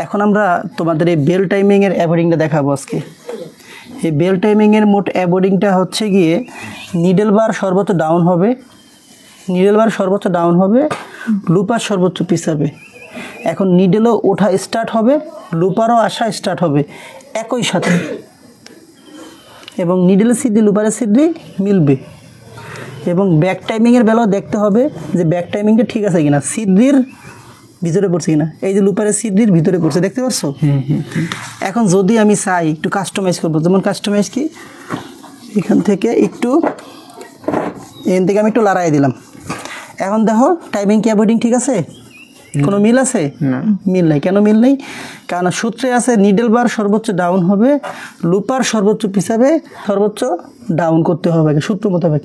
এখন আমরা তোমাদের এই বেল টাইমিংয়ের অ্যাবোর্ডিংটা দেখাবো আজকে। এই বেল টাইমিংয়ের মোট অ্যাবোর্ডিংটা হচ্ছে গিয়ে নিডল বার সর্বোচ্চ ডাউন হবে, লুপার সর্বোচ্চ পিছাবে। এখন নিডেলও ওঠা স্টার্ট হবে, লুপারও আসা স্টার্ট হবে একই সাথে, এবং নিডেলের সিদ্ধি লুপারের সিদ্ধি মিলবে। এবং ব্যাক টাইমিংয়ের বেলাও দেখতে হবে যে ব্যাক টাইমিংটা ঠিক আছে কিনা, সিদ্ধির ভিতরে পড়ছে কিনা। এই যে লুপারের সিদ্ধির ভিতরে পড়ছে, দেখতে পাচ্ছো? এখন যদি আমি চাই একটু কাস্টমাইজ করবো, যেমন কাস্টমাইজ কি, এখান থেকে আমি একটু লড়াই দিলাম। এখন দেখো টাইমিং কি অ্যাভয়েডিং ঠিক আছে? কোনো মিল আছে? মিল নাই। কেন মিল নেই? কারণ সূত্রে আছে নিডল বার সর্বোচ্চ ডাউন হবে, লুপার সর্বোচ্চ পিছাবে, সর্বোচ্চ ডাউন করতে হবে সূত্র মোতাবেক।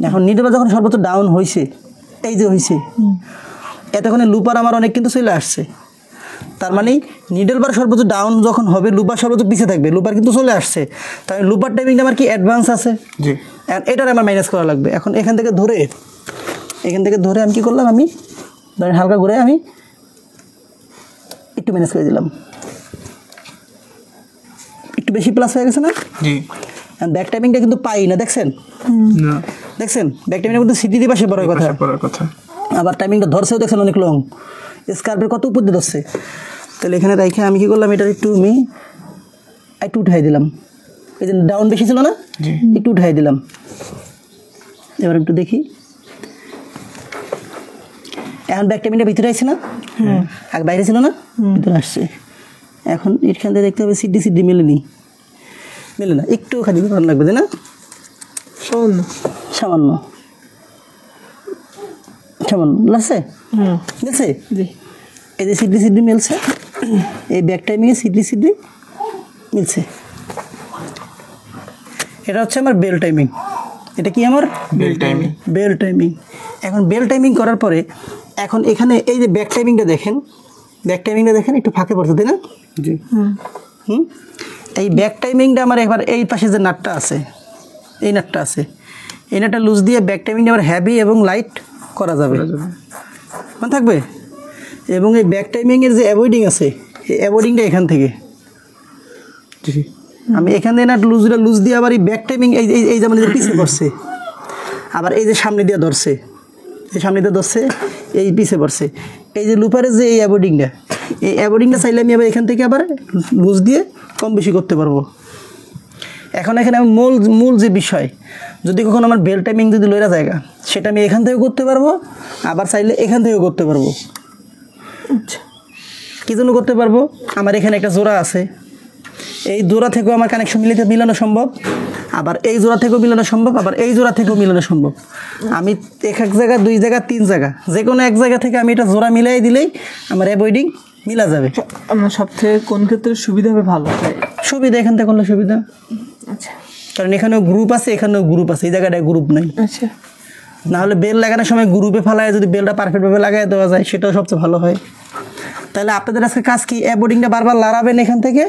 এখন নিডল বার যখন সর্বোচ্চ ডাউন হয়েছে, এই যে হয়েছে, এতক্ষণে লুপার আমার অনেক কিন্তু চলে আসছে। তার মানে নিডল বার সর্বোচ্চ ডাউন যখন হবে, লুপার সর্বোচ্চ পিছিয়ে থাকবে, লুপার কিন্তু চলে আসছে। তাই লুপার টাইমিংটা আমার কি অ্যাডভান্স আছে, এটার আমার মাইনাস করা লাগবে। এখন এখান থেকে ধরে আমি কি করলাম, আমি ধরেন হালকা ঘুরে আমি একটু ম্যানেজ করে দিলাম, একটু বেশি প্লাস হয়ে গেছে না? ব্যাক টাইমিংটা কিন্তু পাই না, দেখছেন? ব্যাক টাইমিংটা কিন্তু সিটি দিয়ে পাশে পড়ার কথা। আবার টাইমিংটা ধরছেও দেখছেন অনেক লং, স্কার্পের কত উপর দিয়ে ধরছে। তাহলে এখানে রাইখে আমি কি করলাম, এটা একটু উঠাই দিলাম। এই যে ডাউন বেশি ছিল না, একটু উঠাই দিলাম। এবার একটু দেখি, এখন ব্যাক টাইমিংটা ভিতরে আসছে না, আগে বাইরে ছিল না, ভিতরে আসছে। এখন এখান থেকে দেখতে হবে সিদ্ধি মেলে না, একটু খালি ভালো লাগবে, তাই না? সামান্য লাগছে, এই যে সিদ্ধি মিলছে, এই ব্যাক টাইমিংয়ে সিদ্ধি মিলছে। এটা হচ্ছে আমার বেল টাইমিং। এটা কি আমার বেল টাইমিং। এখন বেল টাইমিং করার পরে এখন এখানে এই যে ব্যাক টাইমিংটা দেখেন, একটু ফাঁকে পড়ছে, তাই না? এই ব্যাক টাইমিংটা আমার এবার এই পাশে যে নাটটা আছে, এই নাটটা লুজ দিয়ে ব্যাক টাইমিংটা আবার হেভি এবং লাইট করা যাবে, মনে থাকবে। এবং এই ব্যাক টাইমিংয়ের যে অ্যাভয়েডিং আছে, এই অ্যাভয়েডিংটা এখান থেকে আমি এখান থেকে নাট লুজ দিয়ে আবার এই ব্যাক টাইমিং এই যেমন পিছিয়ে পড়ছে, আবার এই যে সামনে দিয়ে ধরছে, এই পিছিয়ে পড়ছে। এই যে লুপারের যে এই অ্যাভয়েডিংটা চাইলে আমি আবার এখান থেকে আবার লুজ দিয়ে কম বেশি করতে পারবো। এখন এখানে আমি মূল যে বিষয়, যদি কখনো আমার বেল টাইমিং যদি লইরা জায়গা, সেটা আমি এখান থেকেও করতে পারবো, আবার চাইলে এখান থেকেও করতে পারবো। কী জন্য করতে পারবো? আমার এখানে একটা জোড়া আছে, এই জোড়া থেকেও আমার কানেকশন মিলানো সম্ভব, আবার এই জোড়া থেকেও মিলানো সম্ভব, আবার এই জোড়া থেকেও মিলানো সম্ভব। আমি এক জায়গা, 2 জায়গা, 3 জায়গা, যে কোনো এক জায়গা থেকে আমি এটা জোড়া মিলাই দিলেই আমার অ্যাভয়েডিং মিলা যাবে। আমার সবথেকে কোন ক্ষেত্রে সুবিধা হবে? ভালো সুবিধা এখান থেকে করলে সুবিধা। আচ্ছা, কারণ এখানেও গ্রুপ আছে, এখানেও গ্রুপ আছে, এই জায়গাটায় গ্রুপ নাই। আচ্ছা, নাহলে বেল লাগানোর সময় গ্রুপে ফেলায় যদি বেলটা পারফেক্টভাবে লাগাই দেওয়া যায়, সেটাও সবচেয়ে ভালো হয়। তাহলে আপনাদের আজকে কাজ কি, অ্যাভয়েডিংটা বারবার লড়াবেন এখান থেকে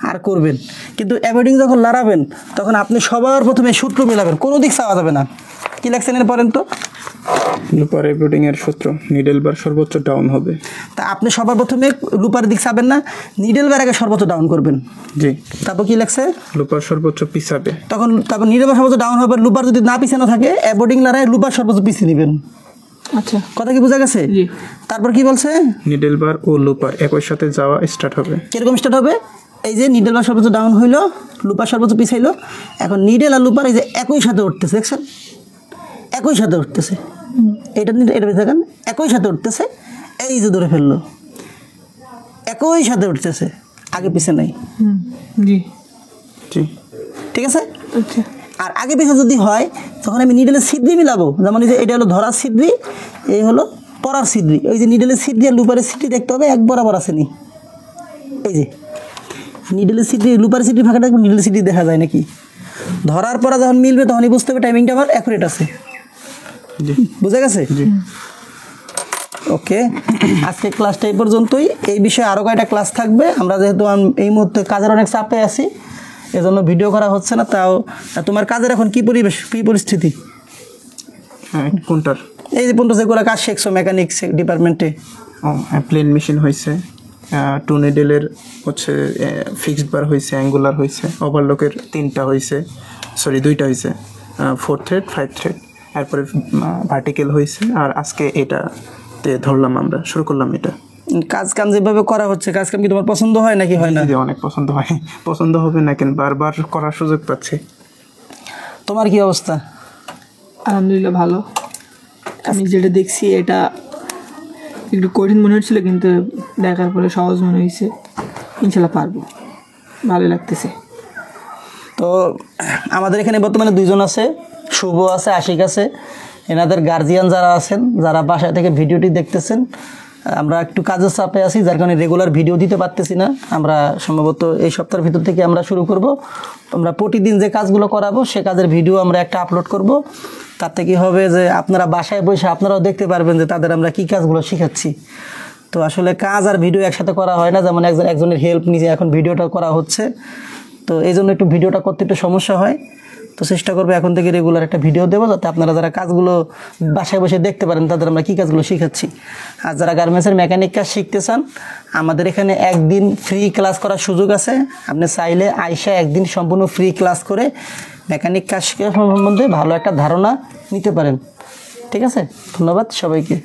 আর করবেন। কিন্তু অ্যাভয়েডিং যখন লড়াবেন, তখন আপনি সবার প্রথমে সূত্র মিলাবেন, কোনো দিক চাওয়া যাবে না। কি লাগছেন এর পরেন তো? লুপার অ্যাভয়েডিং এর সূত্র নিডল বার সর্বোচ্চ ডাউন হবে। তা আপনি সবার প্রথমে লুপারের দিক চাবেন না, নিডল বার আগে সর্বোচ্চ ডাউন করবেন। তারপর কি লাগছে? লুপার সর্বোচ্চ পিছাবে। তারপর নিডল বার সর্বোচ্চ ডাউন হবে। লুপার যদি না পিছানো থাকে, অ্যাভয়েডিং লড়াই লুপার সর্বোচ্চ পিছিয়ে নেবেন। আচ্ছা, কথা কি বোঝা গেছে? তারপর কি বলছে? নিডল বার ও লুপার একই সাথে যাওয়া স্টার্ট হবে। কিরকম স্টার্ট হবে? এই যে নিডল বার সর্বোচ্চ ডাউন হইলো, লুপার সর্বোচ্চ পিছাইলো, এখন নিডল আর লুপার এই যে একই সাথে উঠতেছে, দেখছেন? একই সাথে উঠতেছে, এটা দেখেন, একই সাথে উঠতেছে। এই যে ধরে ফেললো, একই সাথে উঠতেছে, আগে পিছে নাই। ঠিক আছে? আর আগে পিছে যদি হয়, তখন আমি নিডলের সিদ্ধি মিলাবো। যেমন এই যে এটা হলো ধরার সিদ্ধি, এই হলো পরার সিদ্ধি। ওই যে নিডলের সিদ্ধি আর লুপারের সিদ্ধি দেখতে হবে এক বরাবর আসেনি। এই যে নিডলের সিদ্ধি, লুপারের সিদ্ধি ফাঁকা থাকবে, নিডলের সিদ্ধি দেখা যায় নাকি? ধরার পরে যখন মিলবে, তখনই বুঝতে হবে টাইমিংটা আমার অ্যাকুরেট আছে। বুঝা গেছে? ওকে, আজকে ক্লাসটা এই পর্যন্তই। এই বিষয়ে আরও কয়েকটা ক্লাস থাকবে। আমরা যেহেতু এই মুহূর্তে কাজের অনেক চাপে আছি, এজন্য ভিডিও করা হচ্ছে না। তাও তোমার কাজের এখন কি পরিস্থিতি? কোনটার? এই যে পর্যন্ত যেগুলো কাজ শিখছো মেকানিক্স ডিপার্টমেন্টে। প্লেন মেশিন হয়েছে, টু নিডেলের হচ্ছে ফিক্সড বার হয়েছে, অ্যাঙ্গুলার হয়েছে, ওভারলকের 3টা হয়েছে, সরি 2টা হয়েছে, 4 থ্রেড 5 থ্রেড, তারপরে ভার্টিক্যাল হয়েছে। আর আজকে এটাতে ধরলাম, আমরা শুরু করলাম এটা। কাজ কাম যেভাবে করা হচ্ছে, কাজ কাম কি তোমার পছন্দ হয় নাকি হয় না? জি, অনেক পছন্দ হয়। পছন্দ হবে না কেন, বারবার করার সুযোগ পাচ্ছি। তোমার কি অবস্থা? আলহামদুলিল্লাহ ভালো। আমি যেটা দেখছি এটা একটু কঠিন মনে হচ্ছিল, কিন্তু দেখার পরে সহজ মনে হয়েছে। ইনশাল্লাহ পারবো, ভালো লাগতেছে। তো আমাদের এখানে বর্তমানে 2জন আছে, শুভ আছে, আশিক আছে। এনাদের গার্জিয়ান যারা আছেন, যারা বাসা থেকে ভিডিওটি দেখতেছেন, আমরা একটু কাজের চাপে আছি, যার কারণে রেগুলার ভিডিও দিতে পারতেছি না। আমরা সম্ভবত এই সপ্তাহের ভিতর থেকে আমরা শুরু করব। আমরা প্রতিদিন যে কাজগুলো করাবো সে কাজের ভিডিও আমরা একটা আপলোড করব। তাতে কি হবে যে আপনারা বাসায় বসে আপনারাও দেখতে পারবেন যে তাদের আমরা কী কাজগুলো শেখাচ্ছি। তো আসলে কাজ আর ভিডিও একসাথে করা হয় না, যেমন একজনের হেল্প নিয়ে এখন ভিডিওটা করা হচ্ছে। তো এই জন্য একটু ভিডিওটা করতে একটু সমস্যা হয়। তো চেষ্টা করবো এখন থেকে রেগুলার একটা ভিডিও দেবো, যাতে আপনারা যারা কাজগুলো বাসায় বসে দেখতে পারেন তাদের আমরা কী কাজগুলো শেখাচ্ছি। আর যারা গার্মেন্টসের মেকানিক কাজ শিখতে চান, আমাদের এখানে একদিন ফ্রি ক্লাস করার সুযোগ আছে। আপনি চাইলে আইসা একদিন সম্পূর্ণ ফ্রি ক্লাস করে মেকানিক কাজ সম্বন্ধে ভালো একটা ধারণা নিতে পারেন। ঠিক আছে, ধন্যবাদ সবাইকে।